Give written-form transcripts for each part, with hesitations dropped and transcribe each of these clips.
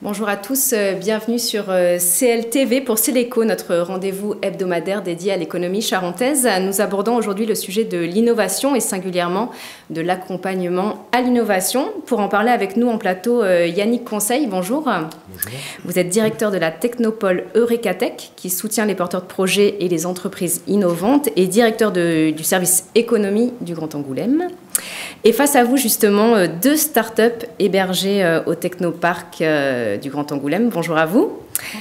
Bonjour à tous, bienvenue sur CLTV pour Céléco, notre rendez-vous hebdomadaire dédié à l'économie charentaise. Nous abordons aujourd'hui le sujet de l'innovation et singulièrement de l'accompagnement à l'innovation. Pour en parler avec nous en plateau, Yannick Conseil, bonjour. Bonjour. Vous êtes directeur de la technopole Eurekatech qui soutient les porteurs de projets et les entreprises innovantes et directeur du service économie du Grand Angoulême. Et face à vous, justement, deux startups hébergées au Technoparc du Grand Angoulême. Bonjour à vous.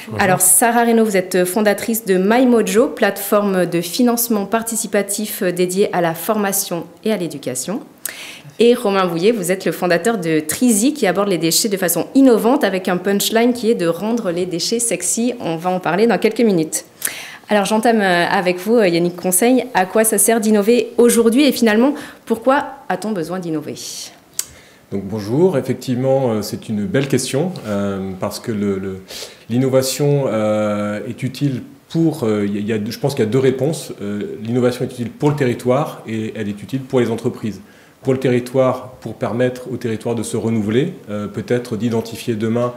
Bonjour. Alors, Sarah Reynaud, vous êtes fondatrice de MyMojo, plateforme de financement participatif dédiée à la formation et à l'éducation. Et Romain Bouillet, vous êtes le fondateur de Trizy, qui aborde les déchets de façon innovante avec un punchline qui est de rendre les déchets sexy. On va en parler dans quelques minutes. Alors j'entame avec vous, Yannick Conseil, à quoi ça sert d'innover aujourd'hui et finalement, pourquoi a-t-on besoin d'innover ? Donc bonjour, effectivement c'est une belle question parce que l'innovation est utile pour, je pense qu'il y a deux réponses. L'innovation est utile pour le territoire et elle est utile pour les entreprises. Pour le territoire, pour permettre au territoire de se renouveler, peut-être d'identifier demain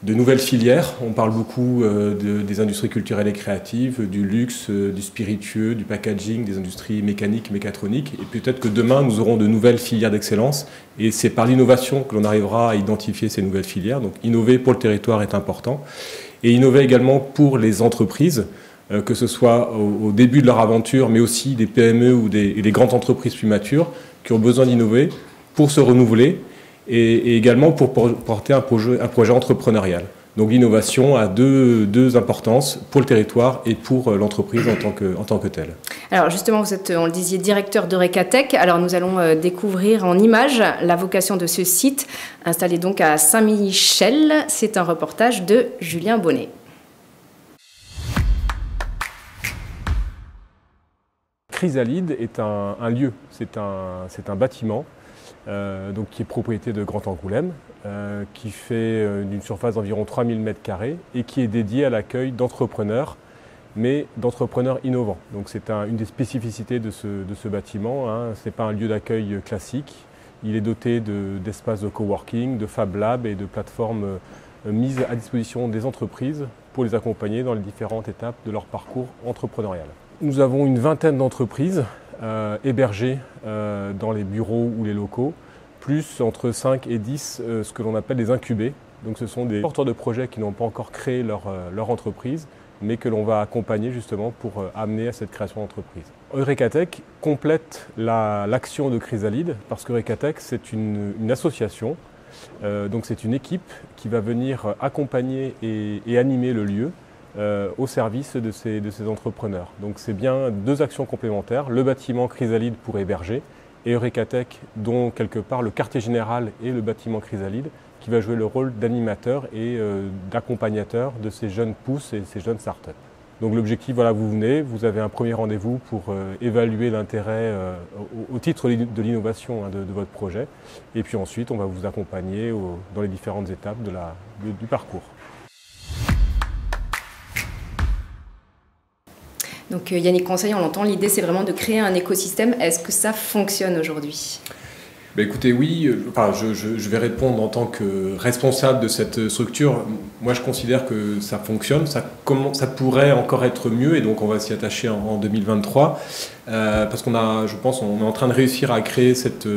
de nouvelles filières. On parle beaucoup des industries culturelles et créatives, du luxe, du spiritueux, du packaging, des industries mécaniques, mécatroniques. Et peut-être que demain, nous aurons de nouvelles filières d'excellence. Et c'est par l'innovation que l'on arrivera à identifier ces nouvelles filières. Donc innover pour le territoire est important. Et innover également pour les entreprises, que ce soit au début de leur aventure, mais aussi des PME ou des grandes entreprises plus matures qui ont besoin d'innover pour se renouveler. Et également pour porter un projet entrepreneurial. Donc l'innovation a deux importances pour le territoire et pour l'entreprise en tant que telle. Alors justement, vous êtes, on le disait, directeur d'Eurekatech. Alors nous allons découvrir en images la vocation de ce site, installé donc à Saint-Michel. C'est un reportage de Julien Bonnet. Chrysalide est un lieu, c'est un bâtiment. Donc qui est propriété de Grand Angoulême, qui fait d'une surface d'environ 3000 m² et qui est dédié à l'accueil d'entrepreneurs, mais d'entrepreneurs innovants. Donc c'est une des spécificités de ce bâtiment, hein. Ce n'est pas un lieu d'accueil classique, il est doté d'espaces de coworking, de Fab Lab et de plateformes mises à disposition des entreprises pour les accompagner dans les différentes étapes de leur parcours entrepreneurial. Nous avons une vingtaine d'entreprises hébergés dans les bureaux ou les locaux, plus entre 5 et 10 ce que l'on appelle des incubés. Donc ce sont des porteurs de projets qui n'ont pas encore créé leur entreprise, mais que l'on va accompagner justement pour amener à cette création d'entreprise. Eurekatech complète l'action de Chrysalide parce qu'Eurekatech c'est une association, donc c'est une équipe qui va venir accompagner et animer le lieu au service de ces entrepreneurs. Donc c'est bien deux actions complémentaires, le bâtiment Chrysalide pour héberger et Eurekatech dont quelque part le quartier général et le bâtiment Chrysalide qui va jouer le rôle d'animateur et d'accompagnateur de ces jeunes pousses et ces jeunes startups. Donc l'objectif, voilà, vous venez, vous avez un premier rendez-vous pour évaluer l'intérêt au titre de l'innovation de votre projet et puis ensuite on va vous accompagner dans les différentes étapes du parcours. Donc Yannick Conseil, on l'entend, l'idée c'est vraiment de créer un écosystème. Est-ce que ça fonctionne aujourd'hui ? Écoutez, oui, je vais répondre en tant que responsable de cette structure. Moi je considère que ça fonctionne, ça pourrait encore être mieux et donc on va s'y attacher en 2023 parce qu'on est en train de réussir à créer cette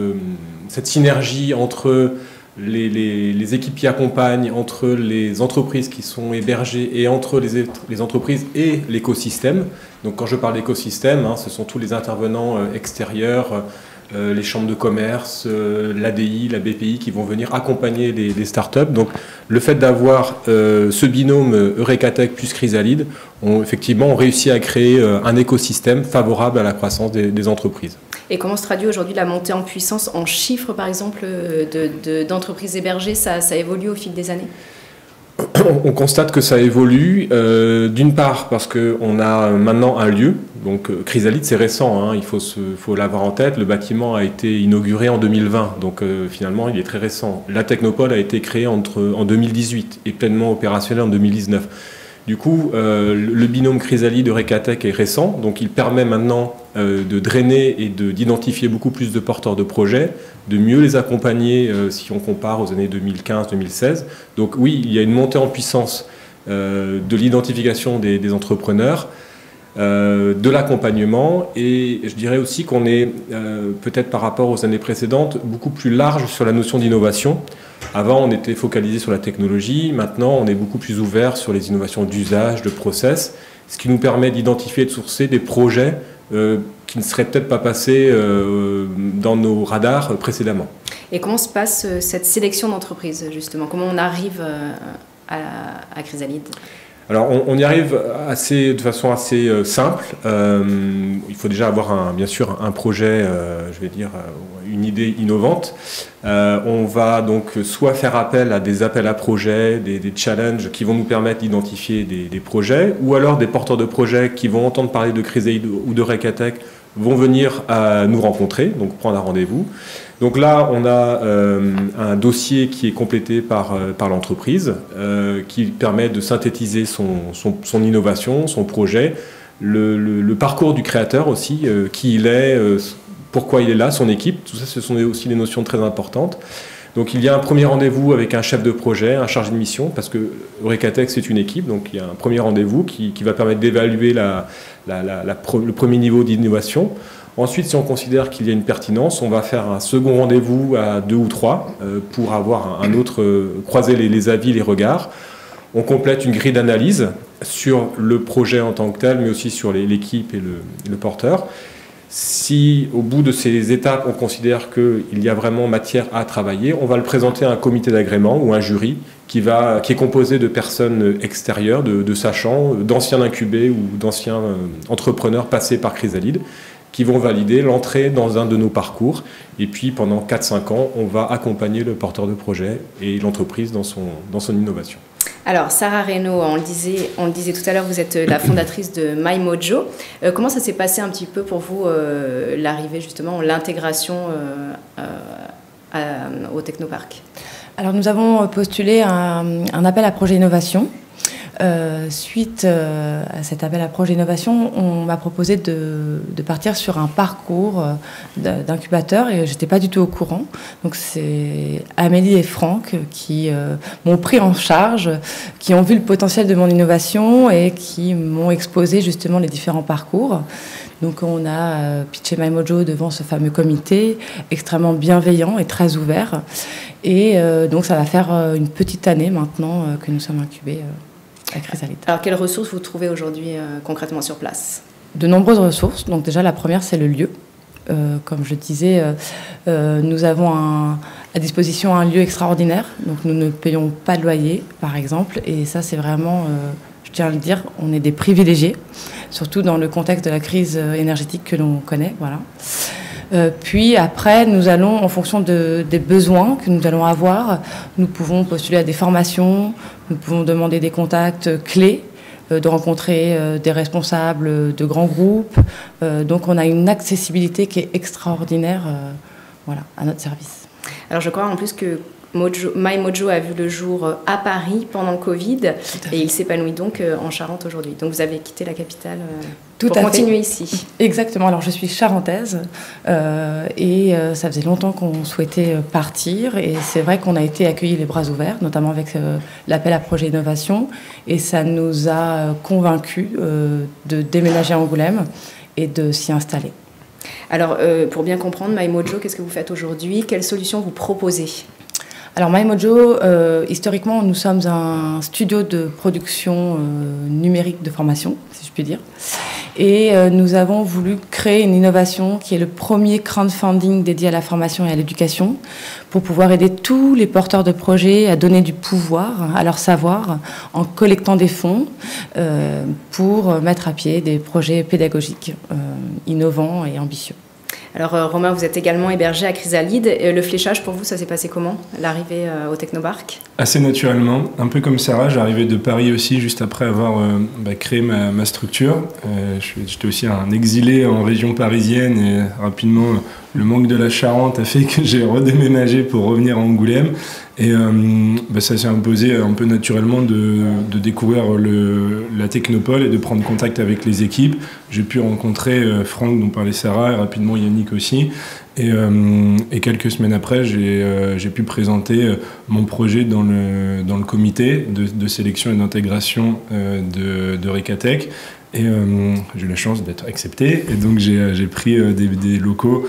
synergie entre les équipes qui accompagnent, entre les entreprises qui sont hébergées et entre les entreprises et l'écosystème. Donc quand je parle d'écosystème, ce sont tous les intervenants extérieurs, les chambres de commerce, l'ADI, la BPI qui vont venir accompagner les startups. Donc le fait d'avoir ce binôme Eurekatech plus Chrysalide, on réussit à créer un écosystème favorable à la croissance des entreprises. Et comment se traduit aujourd'hui la montée en puissance en chiffres, par exemple, d'entreprises hébergées ? Ça évolue au fil des années ? On constate que ça évolue, d'une part parce qu'on a maintenant un lieu, donc Chrysalide c'est récent, hein, il faut l'avoir en tête, le bâtiment a été inauguré en 2020, donc finalement il est très récent. La Technopole a été créée en 2018 et pleinement opérationnelle en 2019. Du coup, le binôme Chrysalide-Eurekatech est récent, donc il permet maintenant de drainer et d'identifier beaucoup plus de porteurs de projets, de mieux les accompagner si on compare aux années 2015-2016. Donc oui, il y a une montée en puissance de l'identification des entrepreneurs, de l'accompagnement, et je dirais aussi qu'on est peut-être par rapport aux années précédentes beaucoup plus large sur la notion d'innovation. Avant, on était focalisé sur la technologie. Maintenant, on est beaucoup plus ouvert sur les innovations d'usage, de process, ce qui nous permet d'identifier et de sourcer des projets qui ne seraient peut-être pas passés dans nos radars précédemment. Et comment se passe cette sélection d'entreprises, justement? Comment on arrive à Chrysalide? Alors, on y arrive de façon assez simple. Il faut déjà avoir bien sûr un projet, je vais dire, une idée innovante. On va donc soit faire appel à des appels à projets, des challenges qui vont nous permettre d'identifier des projets, ou alors des porteurs de projets qui vont entendre parler de Chrysalide ou d'Eurekatech vont venir nous rencontrer, donc prendre un rendez-vous. Donc là, on a un dossier qui est complété par l'entreprise, qui permet de synthétiser son innovation, son projet, le parcours du créateur aussi, qui il est, pourquoi il est là, son équipe. Tout ça, ce sont aussi des notions très importantes. Donc il y a un premier rendez-vous avec un chef de projet, un chargé de mission, parce que Eurekatech, c'est une équipe, donc il y a un premier rendez-vous qui va permettre d'évaluer le premier niveau d'innovation. Ensuite, si on considère qu'il y a une pertinence, on va faire un second rendez-vous à 2 ou 3 pour avoir un autre, croiser les avis, les regards. On complète une grille d'analyse sur le projet en tant que tel, mais aussi sur l'équipe et le porteur. Si au bout de ces étapes, on considère qu'il y a vraiment matière à travailler, on va le présenter à un comité d'agrément ou un jury qui est composé de personnes extérieures, de sachants, d'anciens incubés ou d'anciens entrepreneurs passés par Chrysalide, qui vont valider l'entrée dans un de nos parcours. Et puis, pendant 4-5 ans, on va accompagner le porteur de projet et l'entreprise dans son innovation. Alors, Sarah Reynaud, on le disait tout à l'heure, vous êtes la fondatrice de MyMojo. Comment ça s'est passé un petit peu pour vous, l'arrivée justement, l'intégration au Technoparc? Alors, nous avons postulé un appel à projet innovation. Suite à cet appel à projet innovation, on m'a proposé de partir sur un parcours d'incubateur et j'étais pas du tout au courant. Donc c'est Amélie et Franck qui m'ont pris en charge, qui ont vu le potentiel de mon innovation et qui m'ont exposé justement les différents parcours. Donc on a pitché MyMojo devant ce fameux comité extrêmement bienveillant et très ouvert. Et donc ça va faire une petite année maintenant que nous sommes incubés à Chrysalide. Alors, quelles ressources vous trouvez aujourd'hui concrètement sur place? De nombreuses ressources. Donc déjà, la première, c'est le lieu. Comme je disais, nous avons à disposition un lieu extraordinaire. Donc nous ne payons pas de loyer, par exemple. Et ça, c'est vraiment, je tiens à le dire, on est des privilégiés, surtout dans le contexte de la crise énergétique que l'on connaît. Voilà. Puis après, nous allons, en fonction des besoins que nous allons avoir, nous pouvons postuler à des formations, nous pouvons demander des contacts clés, de rencontrer des responsables de grands groupes. Donc on a une accessibilité qui est extraordinaire voilà, à notre service. Alors je crois en plus que MyMojo a vu le jour à Paris pendant le Covid et il s'épanouit donc en Charente aujourd'hui. Donc vous avez quitté la capitale pour continuer ici. Exactement. Alors je suis charentaise et ça faisait longtemps qu'on souhaitait partir et c'est vrai qu'on a été accueillis les bras ouverts, notamment avec l'appel à projet innovation et ça nous a convaincus de déménager à Angoulême et de s'y installer. Alors pour bien comprendre, MyMojo, qu'est-ce que vous faites aujourd'hui? Quelles solutions vous proposez? Alors MyMojo, historiquement, nous sommes un studio de production numérique de formation, si je puis dire. Et nous avons voulu créer une innovation qui est le premier crowdfunding dédié à la formation et à l'éducation pour pouvoir aider tous les porteurs de projets à donner du pouvoir à leur savoir en collectant des fonds pour mettre à pied des projets pédagogiques innovants et ambitieux. Alors Romain, vous êtes également hébergé à Chrysalide. Le fléchage pour vous, ça s'est passé comment, l'arrivée au Technoparc? Assez naturellement, un peu comme Sarah, j'arrivais de Paris aussi juste après avoir créé ma structure. J'étais aussi un exilé en région parisienne et rapidement le manque de la Charente a fait que j'ai redéménagé pour revenir à Angoulême. Et ça s'est imposé un peu naturellement de découvrir la Technopole et de prendre contact avec les équipes. J'ai pu rencontrer Franck, dont parlait Sarah, et rapidement Yannick aussi. Et quelques semaines après, j'ai pu présenter mon projet dans le comité de sélection et d'intégration de Recatech. Et j'ai eu la chance d'être accepté. Et donc j'ai pris des locaux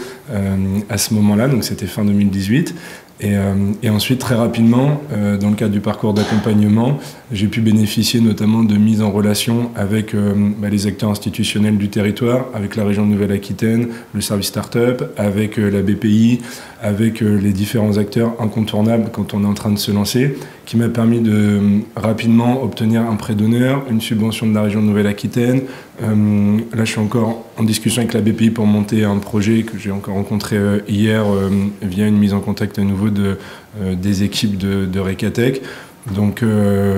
à ce moment-là, donc c'était fin 2018. Et ensuite, très rapidement, dans le cadre du parcours d'accompagnement, j'ai pu bénéficier notamment de mise en relation avec les acteurs institutionnels du territoire, avec la région de Nouvelle-Aquitaine, le service start-up, avec la BPI, avec les différents acteurs incontournables quand on est en train de se lancer, qui m'a permis de rapidement obtenir un prêt d'honneur, une subvention de la région de Nouvelle-Aquitaine. Là, je suis encore en discussion avec la BPI pour monter un projet que j'ai encore rencontré hier via une mise en contact à nouveau des équipes de Recatech. Donc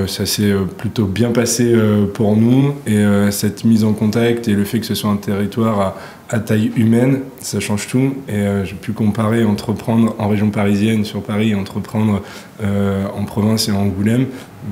ça s'est plutôt bien passé pour nous, et cette mise en contact et le fait que ce soit un territoire à taille humaine, ça change tout. Et j'ai pu comparer entreprendre en région parisienne sur Paris et entreprendre en province et en Angoulême.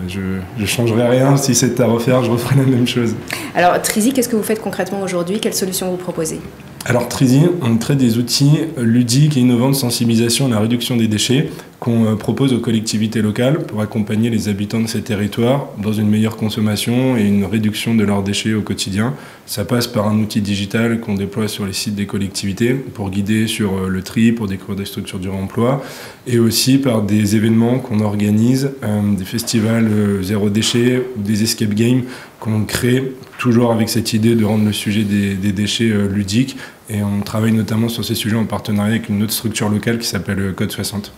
Je ne changerais rien. Si c'était à refaire, je referais la même chose. Alors Trizy, qu'est-ce que vous faites concrètement aujourd'hui? Quelles solutions vous proposez? Alors Trizy, on crée des outils ludiques et innovants de sensibilisation à la réduction des déchets qu'on propose aux collectivités locales pour accompagner les habitants de ces territoires dans une meilleure consommation et une réduction de leurs déchets au quotidien. Ça passe par un outil digital qu'on déploie sur les sites des collectivités pour guider sur le tri, pour découvrir des structures du réemploi, et aussi par des événements qu'on organise, des festivals zéro déchet ou des escape games qu'on crée toujours avec cette idée de rendre le sujet des déchets ludique. Et on travaille notamment sur ces sujets en partenariat avec une autre structure locale qui s'appelle Code 60.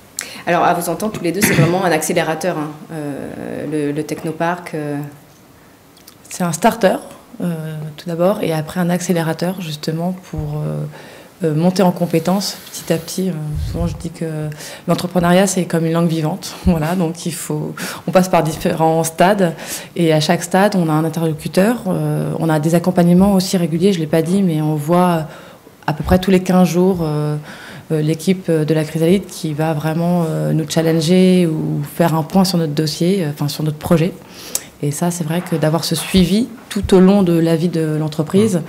Alors, à vous entendre, tous les deux, c'est vraiment un accélérateur, hein, le Technopark. C'est un starter, tout d'abord, et après un accélérateur, justement, pour monter en compétences petit à petit. Souvent, je dis que l'entrepreneuriat, c'est comme une langue vivante. Voilà, donc on passe par différents stades, et à chaque stade, on a un interlocuteur. On a des accompagnements aussi réguliers, je ne l'ai pas dit, mais on voit à peu près tous les 15 jours l'équipe de la Chrysalide qui va vraiment nous challenger ou faire un point sur notre dossier, sur notre projet. Et ça, c'est vrai que d'avoir ce suivi tout au long de la vie de l'entreprise,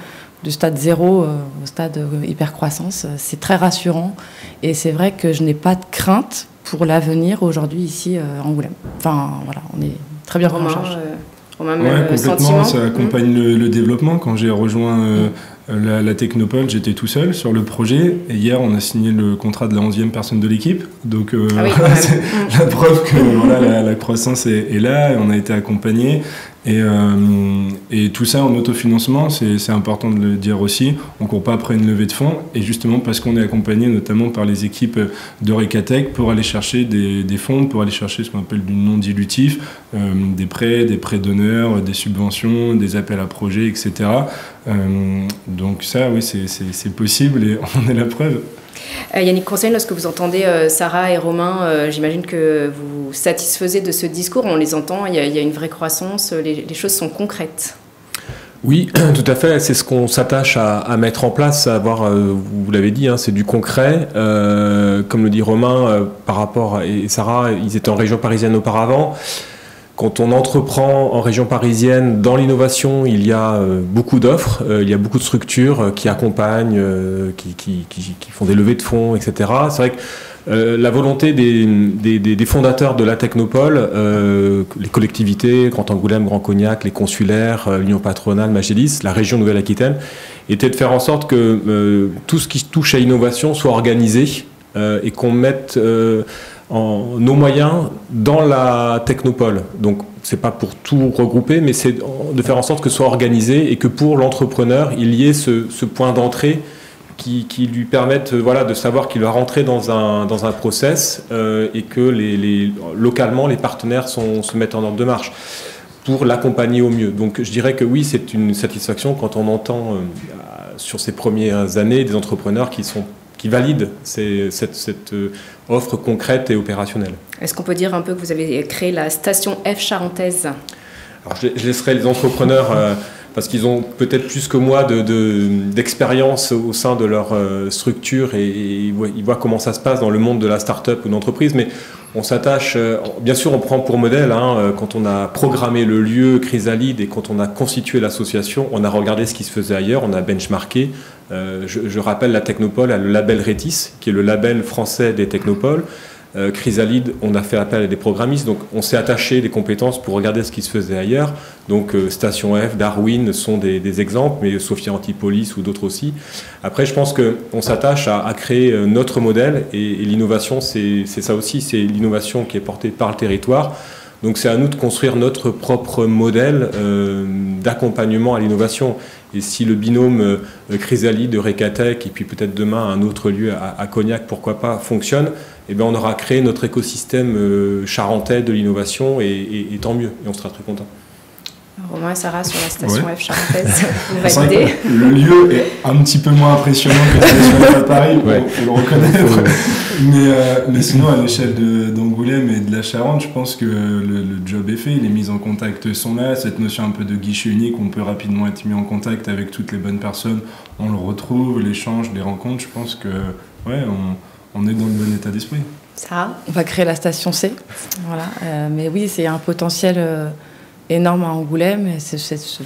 du stade 0 au stade hyper-croissance, c'est très rassurant. Et c'est vrai que je n'ai pas de crainte pour l'avenir aujourd'hui ici à Angoulême. Voilà, on est très bien pris en charge. Complètement, sentiment. Ça accompagne le développement. Quand j'ai rejoint la Technopole, j'étais tout seul sur le projet. Et hier, on a signé le contrat de la 11e personne de l'équipe. Donc, c'est la preuve que la croissance est là. Et on a été accompagné. Et tout ça en autofinancement, c'est important de le dire aussi. On ne court pas après une levée de fonds. Et justement, parce qu'on est accompagné notamment par les équipes de Recatech pour aller chercher des fonds, pour aller chercher ce qu'on appelle du non dilutif, des prêts d'honneur, des subventions, des appels à projets, etc. Donc ça, oui, c'est possible et on en est la preuve. Yannick Conseil, lorsque vous entendez Sarah et Romain, j'imagine que vous satisfaisez de ce discours. On les entend, il y a une vraie croissance, les choses sont concrètes. Oui, tout à fait. C'est ce qu'on s'attache à mettre en place, à avoir, vous l'avez dit, c'est du concret. Comme le dit Romain, par rapport et Sarah, ils étaient en région parisienne auparavant. Quand on entreprend en région parisienne, dans l'innovation, il y a beaucoup d'offres, il y a beaucoup de structures qui accompagnent, qui font des levées de fonds, etc. C'est vrai que la volonté des fondateurs de la Technopole, les collectivités, Grand Angoulême, Grand Cognac, les consulaires, l'Union patronale, Magélis, la région Nouvelle-Aquitaine, était de faire en sorte que tout ce qui touche à l'innovation soit organisé et qu'on mette nos moyens dans la Technopole. Donc, c'est pas pour tout regrouper, mais c'est de faire en sorte que ce soit organisé et que pour l'entrepreneur, il y ait ce point d'entrée qui lui permette de savoir qu'il va rentrer dans un process et que localement, les partenaires se mettent en ordre de marche pour l'accompagner au mieux. Donc, je dirais que oui, c'est une satisfaction quand on entend sur ces premières années des entrepreneurs qui valident cette offre concrète et opérationnelle. Est-ce qu'on peut dire un peu que vous avez créé la station F charentaise? Alors je laisserai les entrepreneurs, parce qu'ils ont peut-être plus que moi d'expérience au sein de leur structure et ils voient comment ça se passe dans le monde de la start-up ou d'entreprise. Mais On s'attache, bien sûr, on prend pour modèle, quand on a programmé le lieu Chrysalide et quand on a constitué l'association, on a regardé ce qui se faisait ailleurs, on a benchmarké. Je rappelle, la Technopole a le label Rétis, qui est le label français des technopoles. Chrysalide, on a fait appel à des programmistes, donc on s'est attaché des compétences pour regarder ce qui se faisait ailleurs. Donc Station F, Darwin sont des exemples, mais Sophia Antipolis ou d'autres aussi. Après, je pense qu'on s'attache à créer notre modèle, et l'innovation, c'est ça aussi, c'est l'innovation qui est portée par le territoire. Donc c'est à nous de construire notre propre modèle d'accompagnement à l'innovation. Et si le binôme Chrysalide, Eurekatech, et puis peut-être demain un autre lieu à Cognac, pourquoi pas, fonctionne, eh bien on aura créé notre écosystème charentais de l'innovation, et tant mieux, et on sera très content. Romain et Sarah sur la station F charentaise, vous validez. Le lieu est un petit peu moins impressionnant que la station F à Paris, il faut le reconnaître. Mais sinon, à l'échelle d'Angoulême et de la Charente, je pense que le job est fait, les mises en contact sont là, cette notion un peu de guichet unique, on peut rapidement être mis en contact avec toutes les bonnes personnes, on le retrouve, l'échange, les rencontres, je pense que on est dans le bon état d'esprit. Sarah ? On va créer la station C, voilà. Mais oui, c'est un potentiel énorme à Angoulême, c'est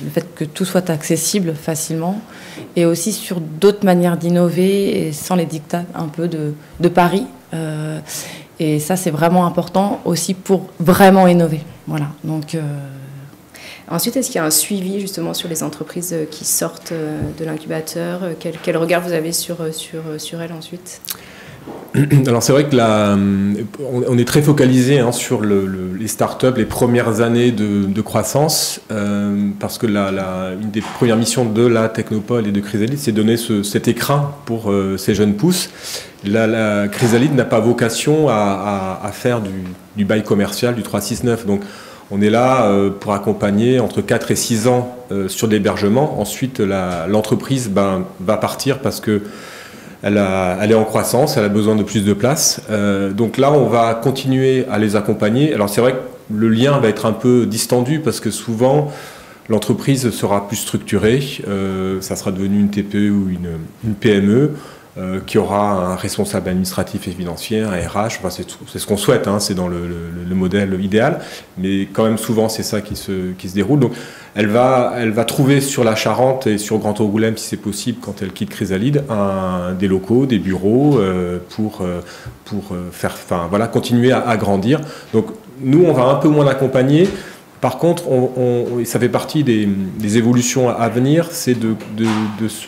le fait que tout soit accessible facilement, et aussi sur d'autres manières d'innover, et sans les dictats un peu de Paris. Et ça, c'est vraiment important aussi pour vraiment innover. Voilà. Donc, ensuite, est-ce qu'il y a un suivi justement sur les entreprises qui sortent de l'incubateur ? Quel regard vous avez sur elles ensuite ? Alors c'est vrai que on est très focalisé sur les startups, les premières années de croissance, parce que une des premières missions de la Technopole et de Chrysalide, c'est de donner cet écrin pour ces jeunes pousses. La Chrysalide n'a pas vocation à faire du bail commercial, du 369. Donc on est là pour accompagner entre 4 et 6 ans sur l'hébergement. Ensuite, l'entreprise va partir parce que elle est en croissance, elle a besoin de plus de place. Donc là, on va continuer à les accompagner. Alors c'est vrai que le lien va être un peu distendu parce que souvent, l'entreprise sera plus structurée. Ça sera devenu une TPE ou une PME qui aura un responsable administratif et financier, un RH. Enfin, c'est ce qu'on souhaite, c'est dans le modèle idéal. Mais quand même, souvent, c'est ça qui se déroule. Donc, elle va trouver sur la Charente et sur Grand Angoulême, si c'est possible, quand elle quitte Chrysalide, des locaux, des bureaux pour continuer à grandir. Donc nous, on va un peu moins l'accompagner. Par contre, ça fait partie des évolutions à venir, c'est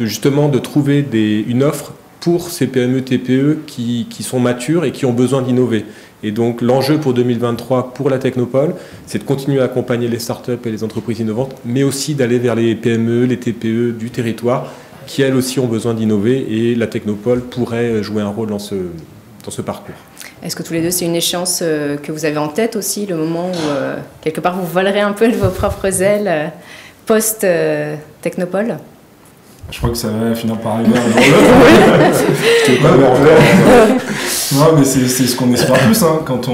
justement de trouver une offre pour ces PME, TPE qui sont matures et qui ont besoin d'innover. Et donc l'enjeu pour 2023 pour la Technopole, c'est de continuer à accompagner les startups et les entreprises innovantes, mais aussi d'aller vers les PME, les TPE du territoire, qui elles aussi ont besoin d'innover, et la Technopole pourrait jouer un rôle dans ce parcours. Est-ce que tous les deux, c'est une échéance que vous avez en tête aussi, le moment où quelque part vous volerez un peu de vos propres ailes post-Technopole ? Je crois que ça va finir par arriver un jour. Non, mais c'est ce qu'on espère tous. Quand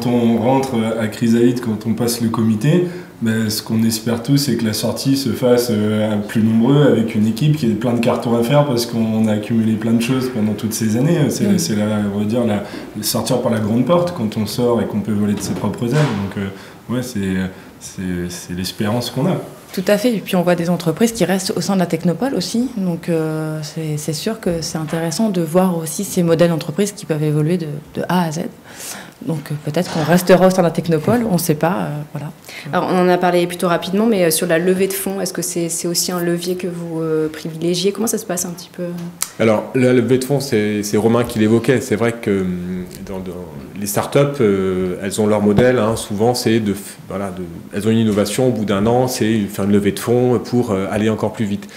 on rentre à Chrysalide, quand on passe le comité, ce qu'on espère tous, c'est que la sortie se fasse plus nombreux, avec une équipe qui a plein de cartons à faire, parce qu'on a accumulé plein de choses pendant toutes ces années. C'est on va dire, sortir par la grande porte quand on sort et qu'on peut voler de ses propres ailes. Donc, c'est l'espérance qu'on a. Tout à fait. Et puis on voit des entreprises qui restent au sein de la Technopole aussi. Donc c'est sûr que c'est intéressant de voir aussi ces modèles d'entreprise qui peuvent évoluer de A à Z. Donc peut-être qu'on restera au sein de la Technopole, on ne sait pas. Voilà. Alors on en a parlé plutôt rapidement, mais sur la levée de fonds, est-ce que c'est aussi un levier que vous privilégiez ? Comment ça se passe un petit peu ? Alors la levée de fonds, c'est Romain qui l'évoquait. C'est vrai que dans les startups, elles ont leur modèle. Souvent, c'est elles ont une innovation. Au bout d'un an, c'est faire une levée de fonds pour aller encore plus vite.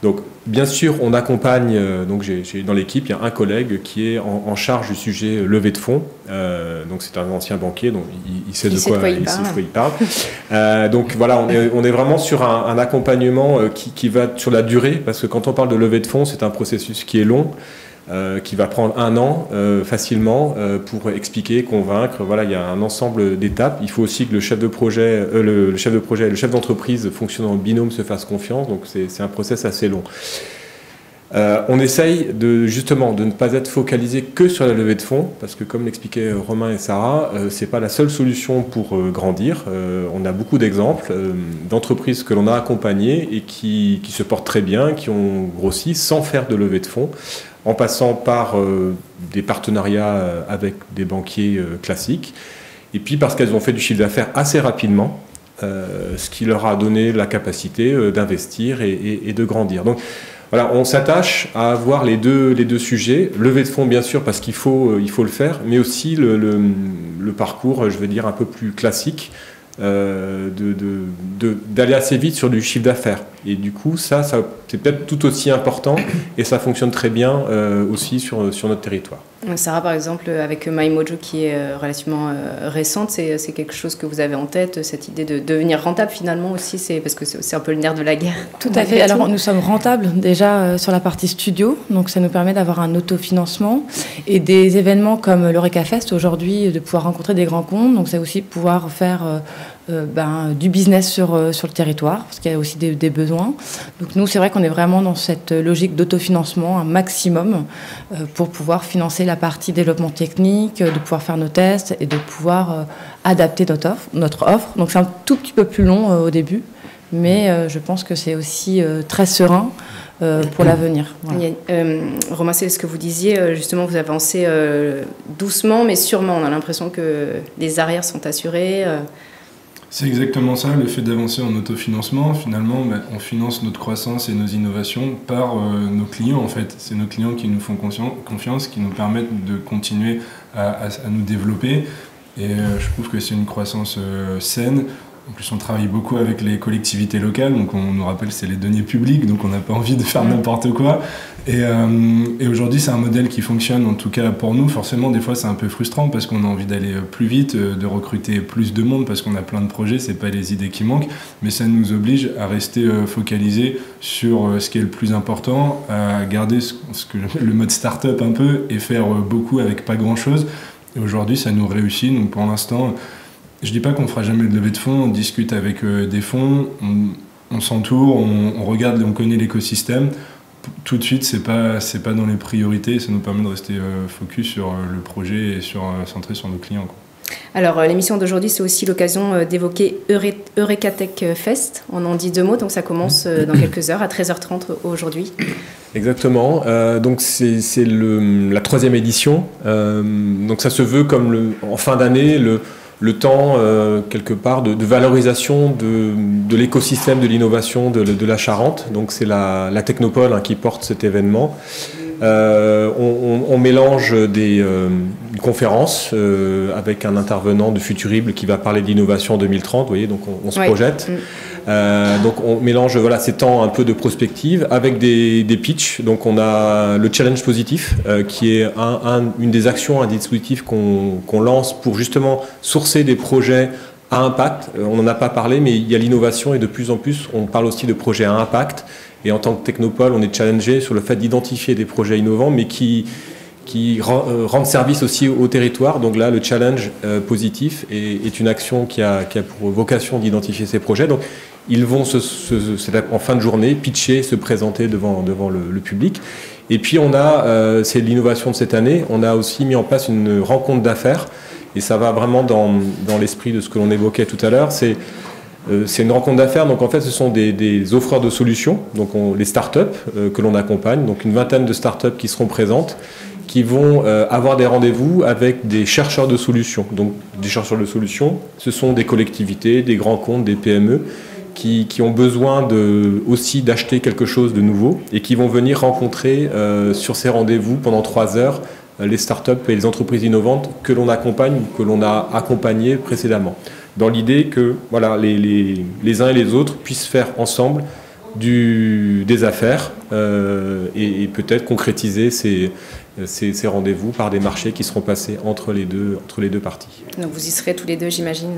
Donc, bien sûr, on accompagne. Donc, dans l'équipe, il y a un collègue qui est en charge du sujet levée de fonds. Donc, c'est un ancien banquier, donc il sait de quoi il parle. Donc, voilà, on est vraiment sur un accompagnement qui va sur la durée, parce que quand on parle de levée de fonds, c'est un processus qui est long. Qui va prendre 1 an facilement pour expliquer, convaincre. Voilà, il y a un ensemble d'étapes. Il faut aussi que le chef de projet et le chef d'entreprise fonctionnant en binôme se fassent confiance. Donc c'est un process assez long. On essaye justement de ne pas être focalisé que sur la levée de fonds, parce que comme l'expliquaient Romain et Sarah, c'est pas la seule solution pour grandir. On a beaucoup d'exemples d'entreprises que l'on a accompagnées et qui se portent très bien, qui ont grossi sans faire de levée de fonds, en passant par des partenariats avec des banquiers classiques, et puis parce qu'elles ont fait du chiffre d'affaires assez rapidement, ce qui leur a donné la capacité d'investir et de grandir. Donc, voilà, on s'attache à avoir les deux sujets, levée de fonds bien sûr parce qu'il faut le faire, mais aussi le parcours, je veux dire, un peu plus classique, d'aller assez vite sur du chiffre d'affaires. Et du coup, ça c'est peut-être tout aussi important et ça fonctionne très bien aussi sur notre territoire. Sarah, par exemple, avec MyMojo qui est relativement récente, c'est quelque chose que vous avez en tête, cette idée de devenir rentable finalement aussi, parce que c'est un peu le nerf de la guerre. Tout à fait. Alors nous sommes rentables déjà sur la partie studio, donc ça nous permet d'avoir un autofinancement et des événements comme l'Eureka Fest aujourd'hui, de pouvoir rencontrer des grands comptes, donc c'est aussi pouvoir faire du business sur le territoire, parce qu'il y a aussi des besoins. Donc nous, c'est vrai qu'on est vraiment dans cette logique d'autofinancement, un maximum, pour pouvoir financer la partie développement technique, de pouvoir faire nos tests et de pouvoir adapter notre offre. Donc c'est un tout petit peu plus long au début, mais je pense que c'est aussi très serein pour l'avenir. Voilà. Romain, c'est ce que vous disiez, justement, vous avancez doucement, mais sûrement. On a l'impression que les arrières sont assurées. C'est exactement ça, le fait d'avancer en autofinancement. Finalement, on finance notre croissance et nos innovations par nos clients, en fait. C'est nos clients qui nous font confiance, qui nous permettent de continuer à nous développer. Et je trouve que c'est une croissance saine. En plus, on travaille beaucoup avec les collectivités locales, donc on nous rappelle que c'est les deniers publics, donc on n'a pas envie de faire n'importe quoi. Et aujourd'hui, c'est un modèle qui fonctionne, en tout cas pour nous. Forcément, des fois, c'est un peu frustrant parce qu'on a envie d'aller plus vite, de recruter plus de monde parce qu'on a plein de projets, c'est pas les idées qui manquent, mais ça nous oblige à rester focalisé sur ce qui est le plus important, à garder le mode start-up un peu et faire beaucoup avec pas grand-chose. Et aujourd'hui, ça nous réussit, donc pour l'instant... Je dis pas qu'on fera jamais de levée de fonds, on discute avec des fonds, on s'entoure, on regarde, on connaît l'écosystème. Tout de suite, c'est pas dans les priorités, ça nous permet de rester focus sur le projet et centré sur nos clients, quoi. Alors, l'émission d'aujourd'hui, c'est aussi l'occasion d'évoquer Eureka Tech Fest. On en dit 2 mots, donc ça commence dans quelques heures, à 13h30 aujourd'hui. Exactement. Donc, c'est la 3e édition. Donc, ça se veut comme en fin d'année, le temps, quelque part, de valorisation de l'écosystème de l'innovation de la Charente. Donc c'est la Technopole qui porte cet événement. On mélange des conférences avec un intervenant de Futurible qui va parler d'innovation en 2030. Vous voyez, donc on se projette. Donc on mélange ces temps un peu de prospective avec des pitchs. Donc on a le challenge positif qui est une des actions, un dispositif qu'on lance pour justement sourcer des projets à impact. On n'en a pas parlé, mais il y a l'innovation et de plus en plus on parle aussi de projets à impact. Et en tant que Technopole, on est challengé sur le fait d'identifier des projets innovants, mais qui rendent service aussi au territoire. Donc là, le challenge positif est une action qui a pour vocation d'identifier ces projets. Donc ils vont en fin de journée pitcher, se présenter devant le public. Et puis c'est l'innovation de cette année, on a aussi mis en place une rencontre d'affaires, et ça va vraiment dans l'esprit de ce que l'on évoquait tout à l'heure. C'est une rencontre d'affaires, donc en fait ce sont des offreurs de solutions, donc les startups que l'on accompagne, donc une 20aine de startups qui seront présentes, qui vont avoir des rendez-vous avec des chercheurs de solutions. Donc des chercheurs de solutions, ce sont des collectivités, des grands comptes, des PME, qui ont besoin aussi d'acheter quelque chose de nouveau et qui vont venir rencontrer sur ces rendez-vous pendant 3 heures les startups et les entreprises innovantes que l'on accompagne ou que l'on a accompagnées précédemment. Dans l'idée que les uns et les autres puissent faire ensemble des affaires et peut-être concrétiser ces rendez-vous par des marchés qui seront passés entre les deux parties. Donc vous y serez tous les deux, j'imagine.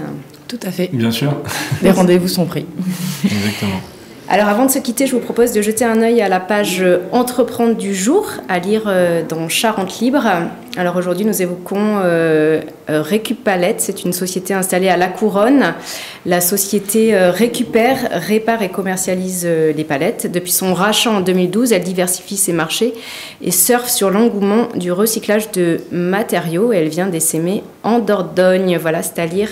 Tout à fait. Bien sûr. Les rendez-vous sont pris. Exactement. Alors avant de se quitter, je vous propose de jeter un œil à la page Entreprendre du jour, à lire dans Charente Libre. Alors aujourd'hui, nous évoquons Récupalette. C'est une société installée à La Couronne. La société récupère, répare et commercialise les palettes. Depuis son rachat en 2012, elle diversifie ses marchés et surfe sur l'engouement du recyclage de matériaux. Elle vient d'essaimer en Dordogne. Voilà, c'est à lire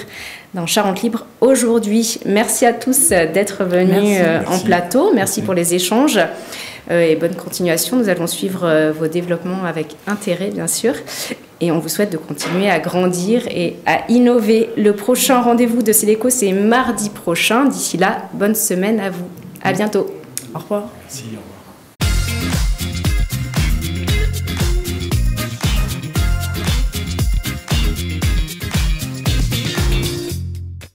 dans Charente Libre aujourd'hui. Merci à tous d'être venus en plateau. Merci pour les échanges. Et bonne continuation. Nous allons suivre vos développements avec intérêt, bien sûr. Et on vous souhaite de continuer à grandir et à innover. Le prochain rendez-vous de Céléco, c'est mardi prochain. D'ici là, bonne semaine à vous. À bientôt. Au revoir. Merci, au revoir.